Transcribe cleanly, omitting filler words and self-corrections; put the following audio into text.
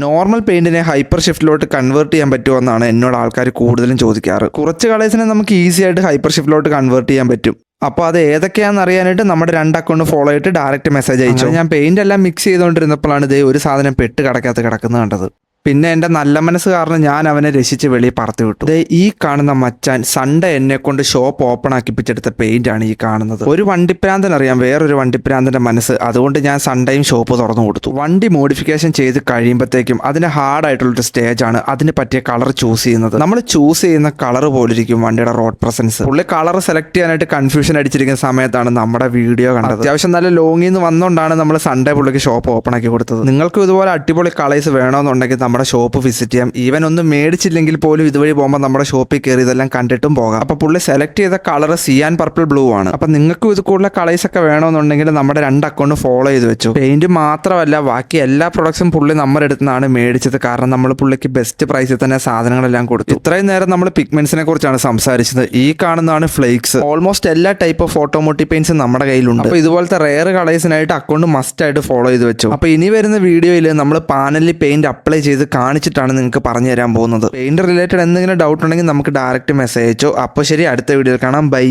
Normal പെയിന്റിനെ hyper ഷിഫ്റ്റിലോട്ട് convert ചെയ്യാൻ പറ്റുമോ എന്നാണ് എന്നോട് ആൾക്കാർ കൂടുതലും ചോദിക്കാറ്. കുറച്ച് കളേഴ്സിനെ നമുക്ക് ഈസി ആയിട്ട് ഹൈപ്പർ ഷിഫ്റ്റിലോട്ട് കൺവേർട്ട് ചെയ്യാൻ പറ്റും. അപ്പോൾ അത് ഏതൊക്കെയാണെന്ന് അറിയാനായിട്ട് നമ്മുടെ 2 അക്കൗണ്ട് ഫോളോ ചെയ്തിട്ട് ഡയറക്റ്റ് മെസ്സേജ് അയച്ചു. ഞാൻ പെയിന്റ് എല്ലാം മിക്സ് ചെയ്തുകൊണ്ടിരുന്നപ്പോഴാണ് ഇതേ ഒരു സാധനം പെട്ട് കിടക്കാത്ത കിടക്കുന്നത് കണ്ടത്. പിന്നെ എൻ്റെ നല്ല മനസ്സ് കാരണം ഞാൻ അവനെ രക്ഷിച്ച് വെളിയിൽ പറത്തി വിട്ടു. ഈ കാണുന്ന മച്ചാൻ സൺഡേ എന്നെ കൊണ്ട് ഷോപ്പ് ഓപ്പൺ ആക്കിപ്പിച്ചെടുത്ത പെയിന്റ് ആണ് ഈ കാണുന്നത്. ഒരു വണ്ടിപ്രാന്തൻ അറിയാം വേറൊരു വണ്ടിപ്രാന്തന്റെ മനസ്സ്. അതുകൊണ്ട് ഞാൻ സൺഡേയും ഷോപ്പ് തുറന്നു കൊടുത്തു. വണ്ടി മോഡിഫിക്കേഷൻ ചെയ്ത് കഴിയുമ്പോഴത്തേക്കും അതിന് ഹാർഡായിട്ടുള്ളൊരു സ്റ്റേജാണ് അതിന് പറ്റിയ കളർ ചൂസ് ചെയ്യുന്നത്. നമ്മൾ ചൂസ് ചെയ്യുന്ന കളർ പോലിരിക്കും വണ്ടിയുടെ റോഡ് പ്രസൻസ്. പുള്ളി കളർ സെലക്ട് ചെയ്യാനായിട്ട് കൺഫ്യൂഷൻ അടിച്ചിരിക്കുന്ന സമയത്താണ് നമ്മുടെ വീഡിയോ കണ്ടത്. അത്യാവശ്യം നല്ല ലോങ്ങിൽ നിന്ന് വന്നുകൊണ്ടാണ് നമ്മൾ സൺഡേ പുള്ളിക്ക് ഷോപ്പ് ഓപ്പൺ ആക്കി കൊടുത്തത്. നിങ്ങൾക്കും ഇതുപോലെ അടിപൊളി കളേഴ്സ് വേണമെന്നുണ്ടെങ്കിൽ നമ്മുടെ ഷോപ്പ് വിസിറ്റ് ചെയ്യാം. ഈവൻ ഒന്നും മേടിച്ചില്ലെങ്കിൽ പോലും ഇതുവഴി പോകുമ്പോൾ നമ്മുടെ ഷോപ്പിൽ കയറി ഇതെല്ലാം കണ്ടിട്ടും പോകാം. അപ്പോൾ പുള്ളി സെലക്ട് ചെയ്ത കളർ സിയാൻ പർപ്പിൾ ബ്ലൂ ആണ്. അപ്പം നിങ്ങൾക്കും ഇത് കൂടുതൽ കളേഴ്സ് ഒക്കെ വേണമെന്നുണ്ടെങ്കിൽ നമ്മുടെ 2 അക്കൗണ്ട് ഫോളോ ചെയ്ത് വെച്ചു. പെയിന്റ് മാത്രമല്ല ബാക്കി എല്ലാ പ്രൊഡക്ട്സും പുള്ളി നമ്മുടെ അടുത്ത് നിന്നാണ് മേടിച്ചത്. കാരണം നമ്മൾ പുള്ളിക്ക് ബെസ്റ്റ് പ്രൈസിൽ തന്നെ സാധനങ്ങളെല്ലാം കൊടുത്തു. ഇത്രയും നേരം നമ്മൾ പിഗ്മെന്റ്സിനെ കുറിച്ചാണ് സംസാരിച്ചത്. ഈ കാണുന്നതാണ് ഫ്ലേക്സ്. ഓൾമോസ്റ്റ് എല്ലാ ടൈപ്പ് ഓഫ് ഓട്ടോമോട്ടീവ് പെയിന്റ്സും നമ്മുടെ കയ്യിലുണ്ട്. അപ്പോൾ ഇതുപോലത്തെ റെയർ കളേഴ്സിനായിട്ട് അക്കൗണ്ട് മസ്റ്റ് ആയിട്ട് ഫോളോ ചെയ്ത് വെച്ചു. അപ്പോൾ ഇനി വരുന്ന വീഡിയോയിൽ നമ്മൾ പാനലിൽ പെയിന്റ് അപ്ലൈ ചെയ്ത് കാണിച്ചിട്ടാണ് നിങ്ങൾക്ക് പറഞ്ഞു തരാൻ പോകുന്നത്. പെയിന്റ് റിലേറ്റഡ് എന്തെങ്കിലും ഡൗട്ട് ഉണ്ടെങ്കിൽ നമുക്ക് ഡയറക്റ്റ് മെസ്സേജ് അയച്ചോ. അപ്പോൾ ശരി, അടുത്ത വീഡിയോയിൽ കാണാം. ബൈ.